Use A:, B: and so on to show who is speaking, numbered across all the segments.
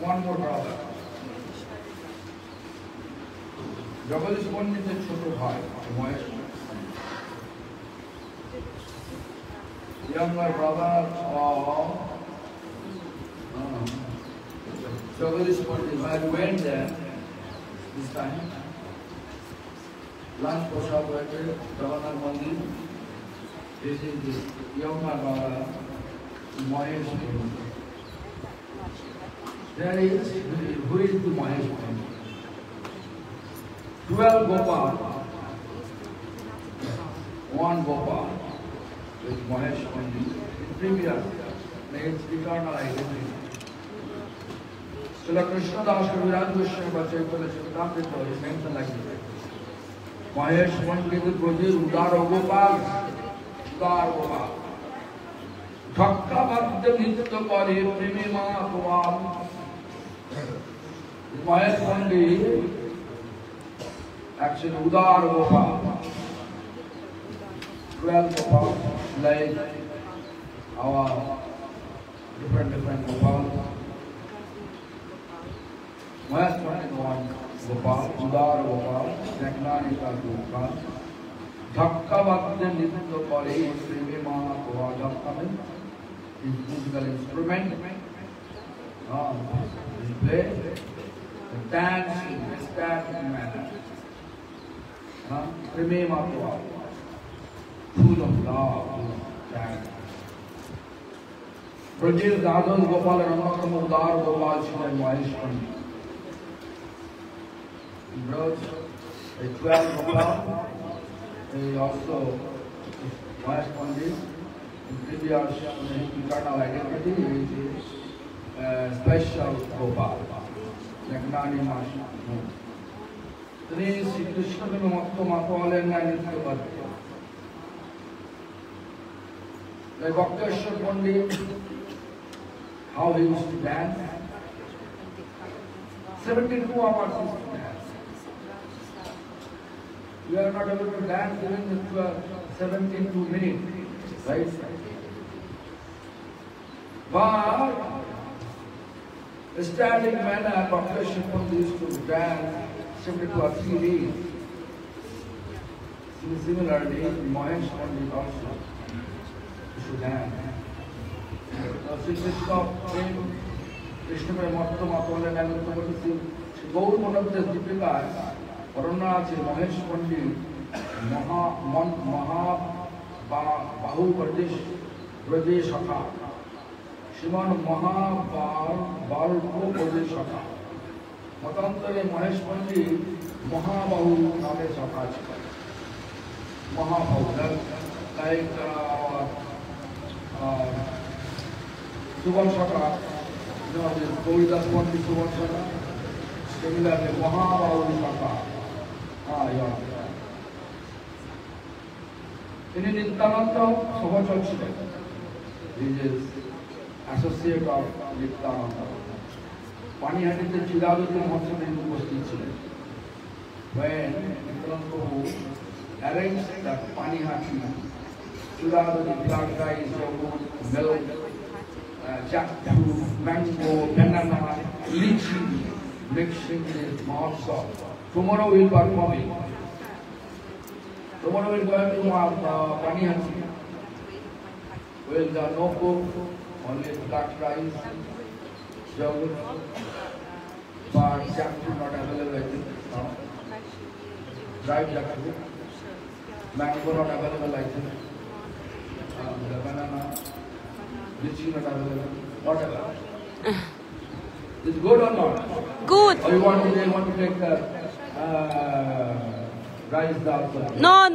A: one more brother. Jagadish Pandit's ছোট ভাই Mahesh younger brother of Jagadish Pandit. I went there this time. Lunch prasad হয়েছে জগন্নাথ মন্দির. This is the younger brother Mahesh Pandit. There is who is the Mahesh Pandit? 12 Gopal, one Gopal with Mahesh Pandit. Previous makes eternal identity. Srila Krishna Das Kaviraj Goswami Chaitanya Charitamrita is mentioned like this. Mahesh Pandit Brajir Udar Gopal, Udar Gopal. Dhakka Bhakta Nitya Kare Premi Mahapurab. Mahesh Pandit actually Udar Gopal. 12 Gopal like our different Gopal. Mahesh Pandit one Gopal, Udar Gopal, Jnananika Gopal. Dhakka Bhakta Nitya Kare Premi Mahapurab. Dhakka means his musical instrument. He plays, he dance in ecstatic manner. Premi Mahapurab, full of love, full of charity. Brajir Dadal Gopal and Anottam Udar Gopal Shri Mahesh Pandit. He brought a 12 Gopal. He also Mahesh Pandit. In previous eternal identity, which is special Gopal, Jnani Mashi. Today, Sri Krishna Matto Matwale and Nitya Bhakti. Like Bhakteshwar Pandit, how he used to dance. 72 hours he used to dance. We are not able to dance even if 72 minutes, right? But ecstatic manner, Bhakteshwar Pandit used to dance 72 or 3 days. Similarly, Mahesh Pandit also used to dance. Sri Krishna came, Krishna by Matto Matwale and Gaur Manavdas Deepika, Varuna আছে Mahesh Pandit, Maha Bahu Pradesh Shakha, Shriman Maha Balko Pradesh Shakha. Matantare Mahesh Pandit, Mahabahu Name Shakha. Mahabahu, like Subhan Shakha, you know, this Gauridas Pandit Subhan Shakha. Similarly, Mahabahu Shakha. Yeah. তিনি নিত্যানন্দ সহচর ছিলেন। He is associate of Nityananda. পানিহাটিতে চিরাদুদ্দিন মহাশয় উপস্থিত ছিলেন। When Nityananda arranged that Panihati, Chidaduddin black rice, yogurt, milk, jackfruit, mango, banana, lychee, mixing this mahotsav. Tomorrow we will perform it. Tomorrow we are going to Panihati. Well, there are no cook, only black rice, yogurt, but jackfruit not available I think now. Dried jackfruit, mango not available I think. The banana, lychee not available, whatever. Is it good or not?
B: Good.
A: Or you want to take the rice dal?
B: No.
A: You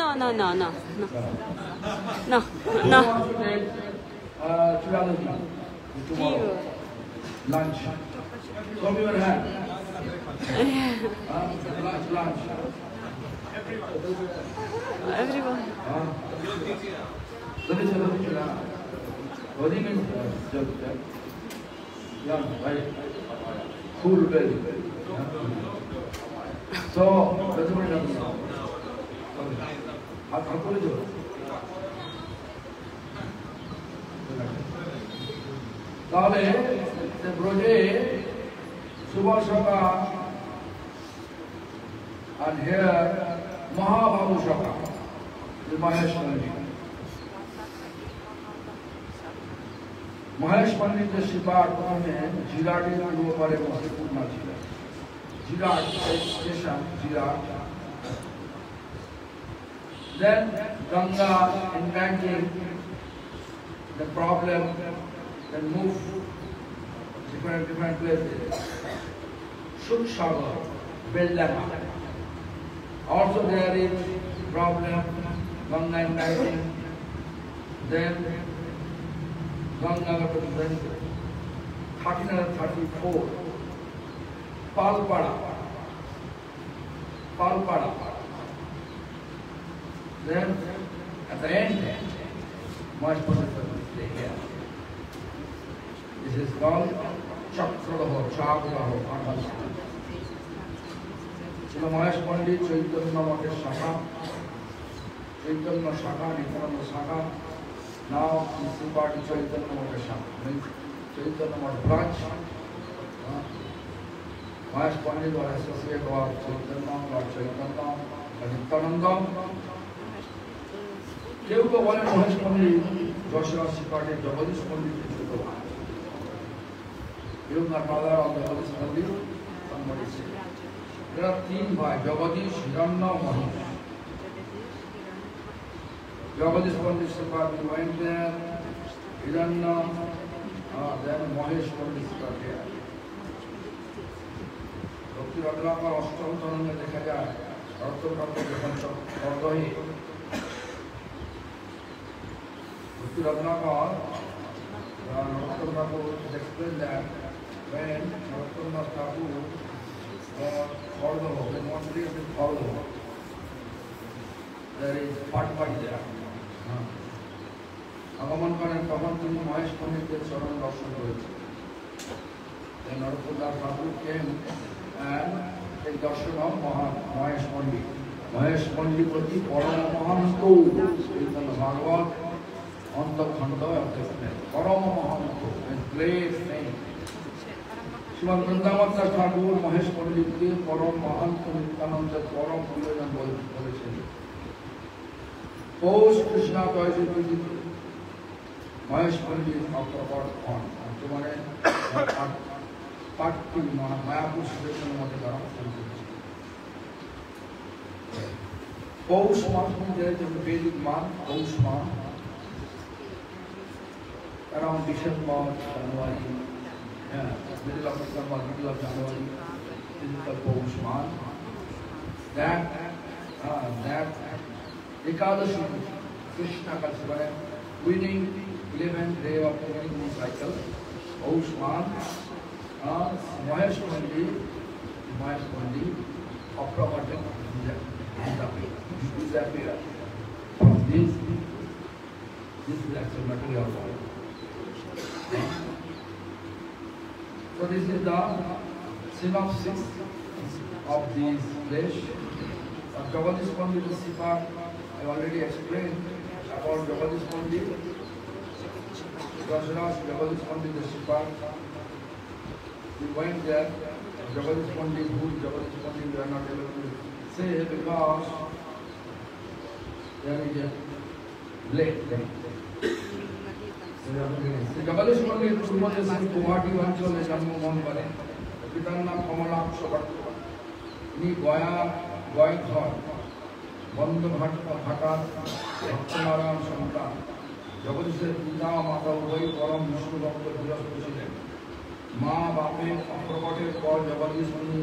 A: want to take Chidaduddin tomorrow? Lunch. Show me your hand. Lunch.
B: Everyone.
A: What do you mean? Yeah, right. Cool belly. So, that's what it is. I'll put it. তাহলে ব্রজে Subhashaka and here Mahabhavu Shaka, the Mahesh Pandit. Mahesh Pandit के शिकार में जिराट के लोग बड़े महत्वपूर्ण थे. जिराट station जिराट. Then Ganga entangling the problem, then move different places. Shuksagar, Beldama. Also there is problem, Ganga entangling. Then Ganga got 1334. Palpada. Then at the end, much positive stay here. This is called Chakradaho, Chakradaho. So Mahesh Pandit, Chaitanya Mata Shaka, Chaitanya Shaka, Nityananda Shaka. Now this is part of Chaitanya Mata Shaka, Chaitanya Mata branch. Mahesh Pandit was associated with Chaitanya, Nityananda. কেউ তো বলে মহেশ পণ্ডিত যশোর শিকারে জগদীশ পণ্ডিতের ছোট ভাই. কেউ তার father of Jagadish পণ্ডিত সম্বন্ধে. এরা তিন ভাই, জগদীশ, হিরণ্য, মহেশ. জগদীশ পণ্ডিত শিকার হিরণ্য, দেন মহেশ পণ্ডিত শিকার. ভক্তি রত্নাকর অষ্টম তরঙ্গে দেখা যায় রত্নকান্ত যখন সর্বহী Ratnakar explained that when Narottam Thakur called the home, when one place is called the home, there is party there. Agaman Khan and Kaman Tini Mahesh Pandit Charan Darshan Koreche. Then Narottam Thakur came and take darshan of Mahesh Pandit. Mahesh Pandit was the Parama Mahanto, Chaitanya Bhagavat. On the Khanda of the Parama Mahanto, and great name. Srimad Vrindavata Thakur, Mahesh Pandit, Param Mahanto, Nityananda, Param Puriya, and Bolshe. Post Krishna Toysi, Mahesh Pandit, after about on. Tomorrow, part 2, Mayapur Station, Matagara. Post month, there is a Vedic month, post month. Around December, January, middle of December, middle of January, this is the Poush month. That Ekadashi, Krishna Kalsivaya, winning 11th day of the winning cycle, Poush month, Mahesh Pandit, Aprapatak disappear. This is actual material. So this is the synopsis of this flesh. Jagadish Pandit Sipar, I already explained about Jagadish Pandit. Jagadish Pandit Sipar. We went there. Jagadish Pandit, who Jagadish Pandit, we are not able to say because there is a lake. Jagadish Pandit Sumadesh Guwahati অঞ্চলে জন্মগ্রহণ করেন. পিতার নাম কমলাক্ষ ভট্ট. ইনি গয়ঘর বন্ধঘাটার সত্যনারায়ণ সন্তান. জগদীশের পিতা মাতা উভয় পরম বিষ্ণু ভক্ত গৃহস্থ ছিলেন. মা বাপের অপ্রকটের পর জগদীশ মুনি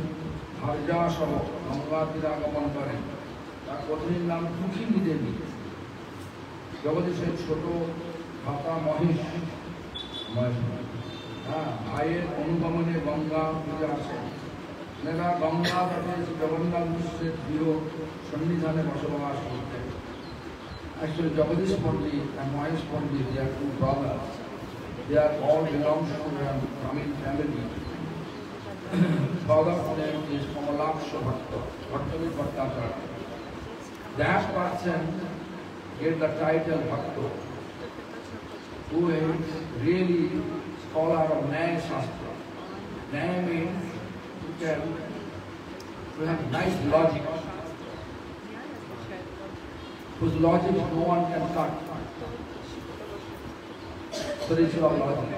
A: হারজা সহ গঙ্গা তীরে আগমন করেন. তার পত্নীর নাম দুঃখিনী দেবী. জগদীশের ছোট ভাতা মহেশ ভাইয়ের অনুগমনে গঙ্গা পূজা আসেন. এরা গঙ্গা তটে জগন্নাথ মিশ্রের প্রিয় সন্নিধানে বসবাস করতেন. Actually, Jagadish Pandit and Mahesh Pandit, they are two brothers. They are all belong to the Brahmin family. Father's name is Kamalaksha Bhatta, Bhattavi Bhattacharya. That person get the title Bhatto, who is really scholar of Nyaya Shastra. Nyaya means who have nice logic, whose logic no one can cut. Spiritual logic.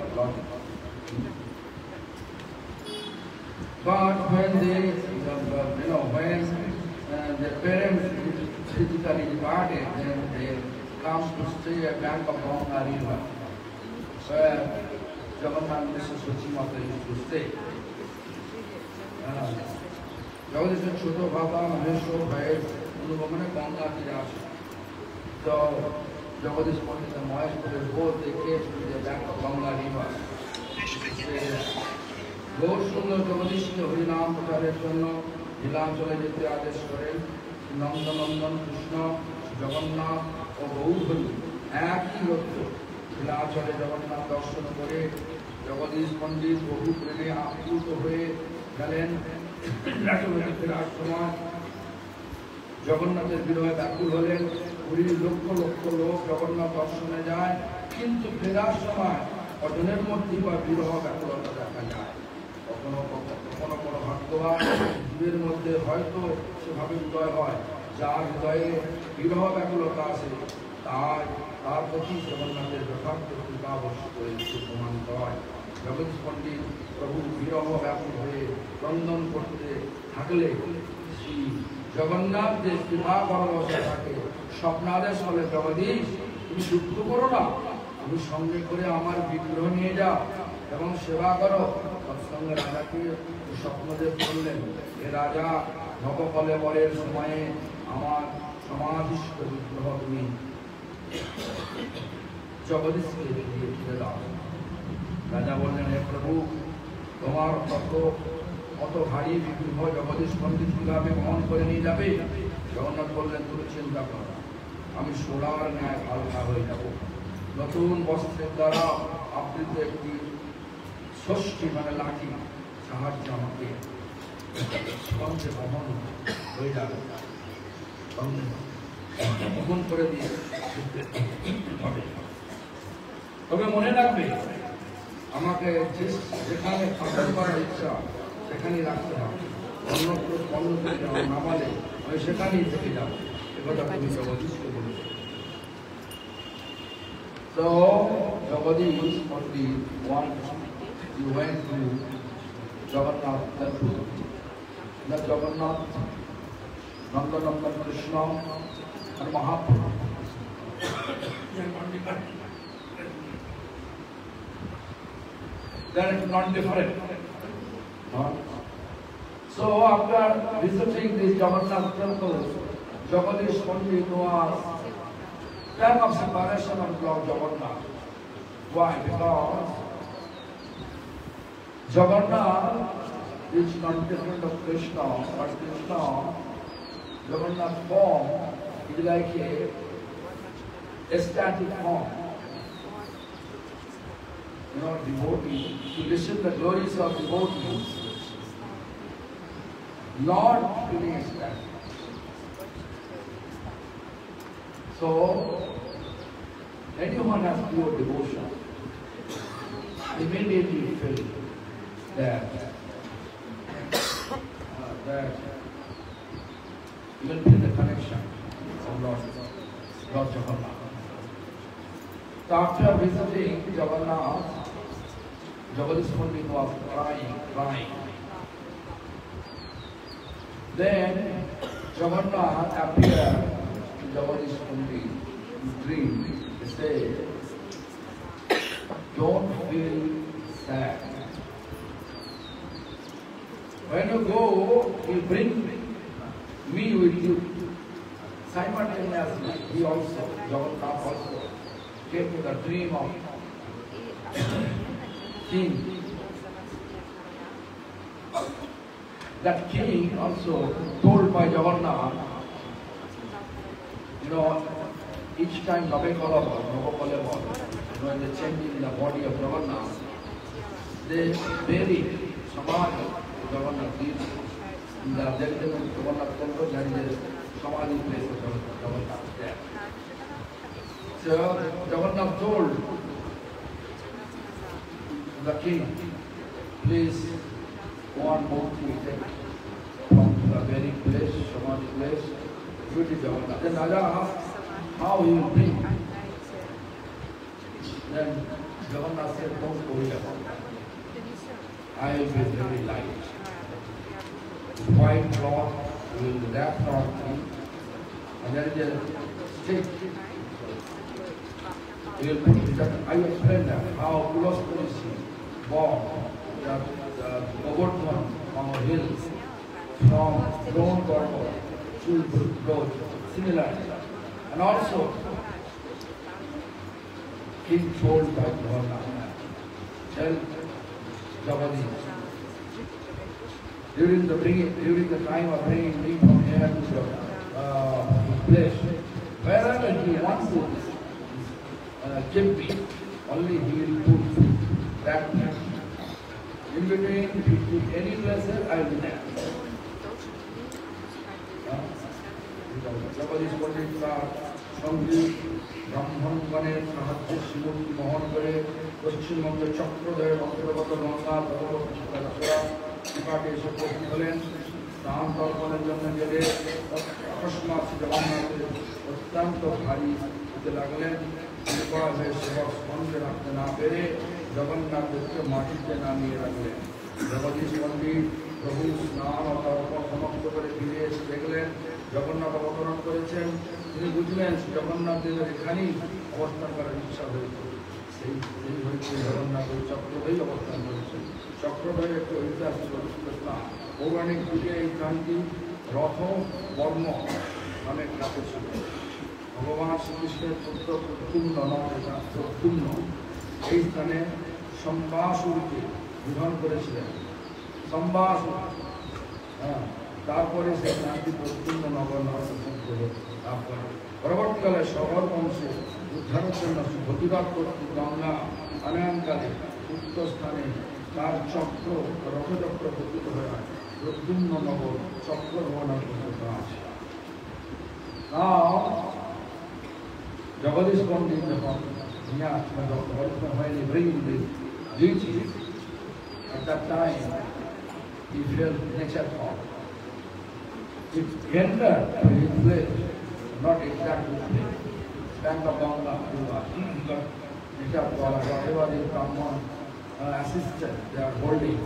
A: But when they, when their parents physically departed, then they come to stay at bank of Ganga River, where Jagannath Mrs. Suchimata used to stay. Jagadish Choto Baba Maheshwar Bhai, Unumane Ganga Tiraj. So Jagadish Pandit and Maheshwar, both they came to the bank of Ganga River. Ghosh Sundar Jagadish Harinam Prachare Janno নীলাচলে যেতে আদেশ করেন। নন্দনন্দন কৃষ্ণ জগন্নাথ ও গৌরহরি একই রত্ন নীলাচলে জগন্নাথ দর্শন করে জগদীশ পণ্ডিত বহু প্রেমে আপ্লুত হয়ে গেলেন। ফেরার সময় জগন্নাথের বিরহে ব্যাকুল হলেন। পুরীর লক্ষ লক্ষ লোক জগন্নাথ দর্শনে যায়, কিন্তু ফেরার সময় অজনের মধ্যে বা বিরহ ব্যাকুলতা দেখা যায়। কখনো কোনো ভাগ্যবান জীবের মধ্যে হয়তো সেভাবে হৃদয় হয়, যার হৃদয়ে বিরহ ব্যাকুলতা আছে, তার প্রতি জগন্নাথের যথার্থ কৃপা বর্ষিত হয়েছে প্রমাণিত হয়। জগদীশ পণ্ডিত প্রভু বিরহ ব্যাকুল হয়ে ক্রন্দন করতে থাকলে শ্রী জগন্নাথ যে কৃপা পরবশে থাকে, স্বপ্নাদেশ হলে জগদীশ তুমি দুঃখ করো না, তুমি সঙ্গে করে আমার বিগ্রহ নিয়ে যাও এবং সেবা করো। তৎসঙ্গে রাজাকে স্বপ্নদেব বললেন, হে রাজা, নবকলেবরের সময়ে আমার সমাধিষ্ঠ বিগ্রহ তুমি জগদীশকে দিয়ে ফিরে দাও। রাজা বললেন, হে প্রভু, তোমার কত ভারী বিগ্রহ জগদীশ পণ্ডিত কিভাবে বহন করে নিয়ে যাবে? জগন্নাথ বললেন, তুমি চিন্তা করো না, আমি সোলার ন্যায় হালকা হয়ে যাব। নতুন বস্ত্রের দ্বারা আবৃত একটি ষষ্ঠী মানে লাঠি সাহায্য আমাকে স্কন্ধে বহন হয়ে যাবে, বহন করে দিয়ে হবে। তবে মনে রাখবে, আমাকে যেখানে ফাঁসল করার ইচ্ছা সেখানেই রাখতে হবে, অন্য না বলে আমি সেখানেই থেকে যাবো। একথা তুমি জগদীশকে বলেছো। So Jagadish Pandit he went to Jagannath temple. The Jagannath, Nandanandan Krishna and Mahaprabhu. They are not different. So after visiting this Jagannath temple, Jagadish Pandit was time of separation of Lord Jagannath. Why? Because Jagannath is not different of Krishna, but Krishna, Jagannath form is like a static form. Devotee, to listen the glories of devotees, not feeling ecstatic. So, anyone has pure devotion, immediately feel that you will feel the connection of Lord Jagannath. So after visiting Jagannath, Jagadish Pandit was crying. Then Jagannath appeared to Jagadish Pandit in dream. He said, don't feel sad. When you go, you bring me with you. Simultaneously, Jagannath also came to the dream of king. That king also told by Jagannath, each time Navakalabha, when they changing the body of Jagannath, they bury Samadhi of Jagannath in the Jagannath temple, there is a Samadhi place of Jagannath there. So Jagannath told the king, please go on both to from the very place, Samadhi place, to the Jagannath. Then Raja asked how he will bring. Then Jagannath said, don't worry about that. I will be very light. White cloth will wrap around me, and there is a stick. He will put it up. I explained that how Pulasthani born the Govardhan on a hill from Drone Gorgo to Road, similar. And also, he told by Govardhan, tell Javadi, during the time of bringing me from here to the place, wherever he wants to keep me, only he will put that place. In between, if you put any places, I will be there. Javadi's Pandit Sangeet, Brahman Ganesh, Sahatya Shimurti Mohan Gare, Paschim Manga Chakrodaya, Bhaktivata Ganga, Bhagavad Gita, Nikate এসে উপস্থিত হলেন স্নান তর্পণের জন্য গেলে অকস্মাৎ জগন্নাথের অত্যন্ত ভারী হতে লাগলেন। কৃপা হয়ে সেবক স্কন্ধে রাখতে না পেরে জগন্নাথদেরকে মাটিতে নামিয়ে রাখলেন। জগদীশ পণ্ডিত প্রভু স্নান ও তর্পণ সমাপ্ত করে ফিরে এসে দেখলেন জগন্নাথ অবতরণ করেছেন। তিনি বুঝলেন জগন্নাথ দেবের এখানেই অবস্থান করার ইচ্ছা হয়েছে। সেই হয়েছে জগন্নাথের চক্রধই অবস্থান করেছে। চক্রধরের একটি ঐতিহাস না পৌরাণিক যুগে এই স্থানটি রথ বর্ম নামে খ্যাত ছিল। ভগবান শ্রীকৃষ্ণের পুত্র প্রদ্যুম্ন প্রদ্যুম্ন এই স্থানে সম্বাসুরকে নিধন করেছিলেন। সম্বাসুর, তারপরে সেই স্থানটি প্রদ্যুম্ন নগর নামে লাভ করে। পরবর্তীকালে শহর বংশে উদ্ধারের জন্য প্রতিবাদ করতে গঙ্গা আনয়নকালে উক্ত স্থানে তার চক্র রথচক্র পতিত হয়ে প্রদ্যুম্ন নগর চক্র ভবনের পর্যন্ত আছে। Jagadish Pandit when he bring the duty, at that time he felt nature thought. It entered to his place, not exactly place. Bank of Ganga, but nature thought, whatever the Brahman assisted, they are holding.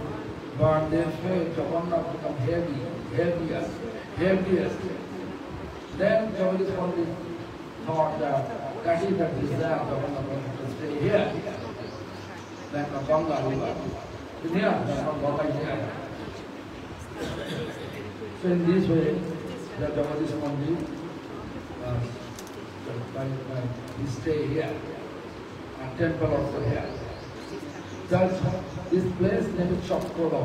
A: But they felt Jagannath become heavier. Then Jagadish Pandit thought that is the desire of Jagannath to stay here. Like a Ganga river. Here, not Ganga here. So in this way, the Jagadish Pandit he stay here. And temple also here. That's this place named Chakrodho.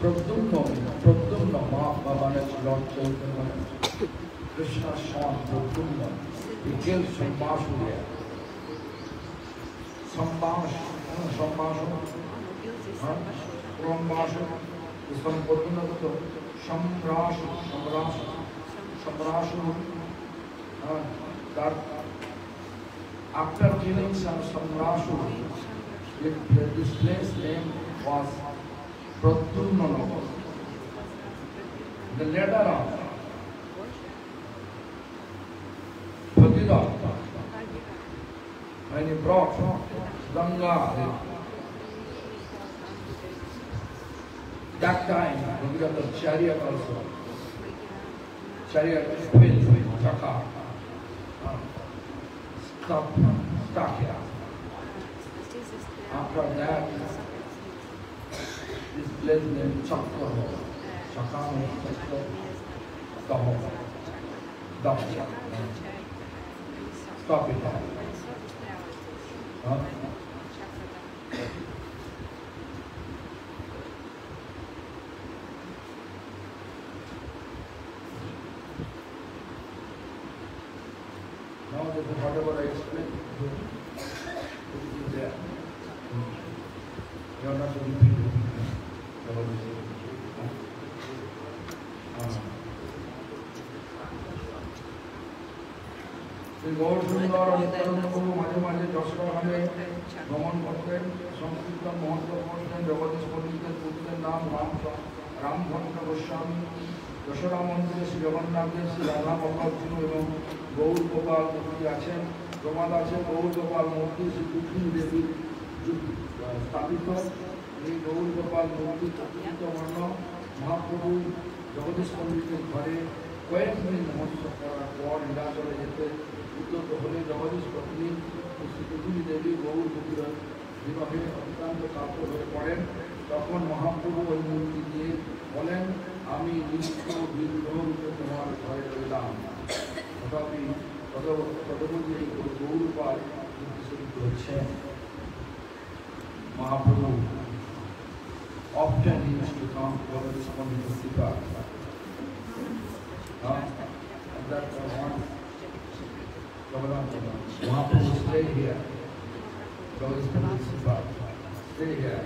A: Pradyumna Mahamanaj Lord Chaitanya. Krishna's son Pradyumna. He killed Sambasura. Sambasura. This one Pradyumna to Samrasura. That after killing Samrasura, this place name was Pradyumna Nagar. The later on, Bhagirath, when he brought Ganga, that time Bhagirath of chariot also, chariot wheel, Chaka, stuck here. After that, this place named Chakra, Chaka means Chakra, Stop it all. Now, whatever I explained, it is there. You are not to repeat it. Shri Gour সুন্দর নিত্যানন্দ প্রভু মাঝে মাঝে যশোরহাটে ভ্রমণ করতেন, সংস্কৃত মহত্ব করতেন। জগদীশ পণ্ডিতের পুত্রের নাম রামভদ্র গোস্বামী। যশোরা মন্দিরে শ্রী জগন্নাথের শ্রী রাধা বল্লভ এবং গৌর গোপাল মূর্তি আছেন। প্রমাদ আছে গৌর গোপাল মূর্তি শ্রী দুঃখিনী দেবীর স্থাপিত। এই গৌর গোপাল মূর্তি চতুর্থ বর্ণ মহাপ্রভু জগদীশ পণ্ডিতের ঘরে কয়েক মিনিট নমস্কার করার পর নীলাচলে যেতে উদ্যত হলে জগদীশ পত্নী শ্রী দুঃখিনী দেবী গৌর বিবাহে অত্যন্ত কাতর হয়ে পড়েন। তখন মহাপ্রভু ওই মূর্তি দিয়ে বলেন, আমি নিত্য বিগ্রহরূপে তোমার ঘরে রইলাম। তথাপি তদবধি এই গৌরপাল মূর্তি হচ্ছে Mahaprabhu often used to come to Jagadish Pandit's Sita. And that one Mahaprabhu stay here. Jagadish Pandit's Sita. Stay here.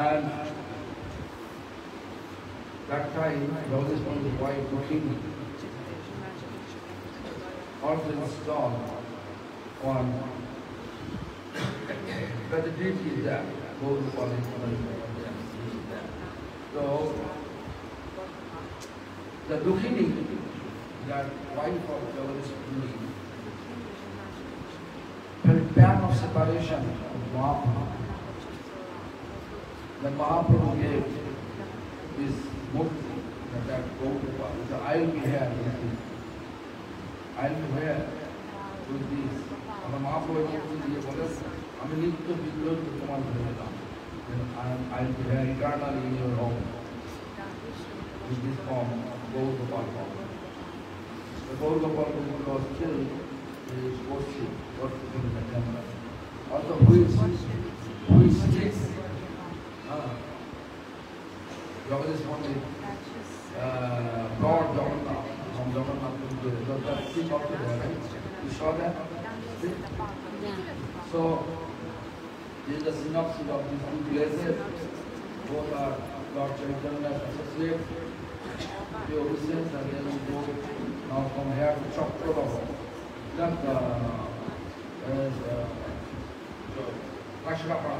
A: And that time, Jagadish Pandit's wife Rukhini also installed one. But the deity is there. Both the body so the Dukhini, that wife of Jagadish Pandit, felt pain of separation of Mahaprabhu. When Mahaprabhu gave his mukti, that Gopal, so I will be here with this. I will be here with this. And the Mahaprabhu gave আমি নিত্য বিগ্রহ তোমার ধরে দিলাম। I will be here eternally in your home with this form, Gaur Gopal form. The Gaur Gopal was still worshipping in the temple. Also, who is this? Jagadish Pandit brought Jagannath from Jagannath to the sea of the right? You saw that? So, this is the synopsis of these two places. Both are Lord Chaitanya's associates, the Odysseans, and then we go now from here to Chakrabhaga. That is Kashrapara.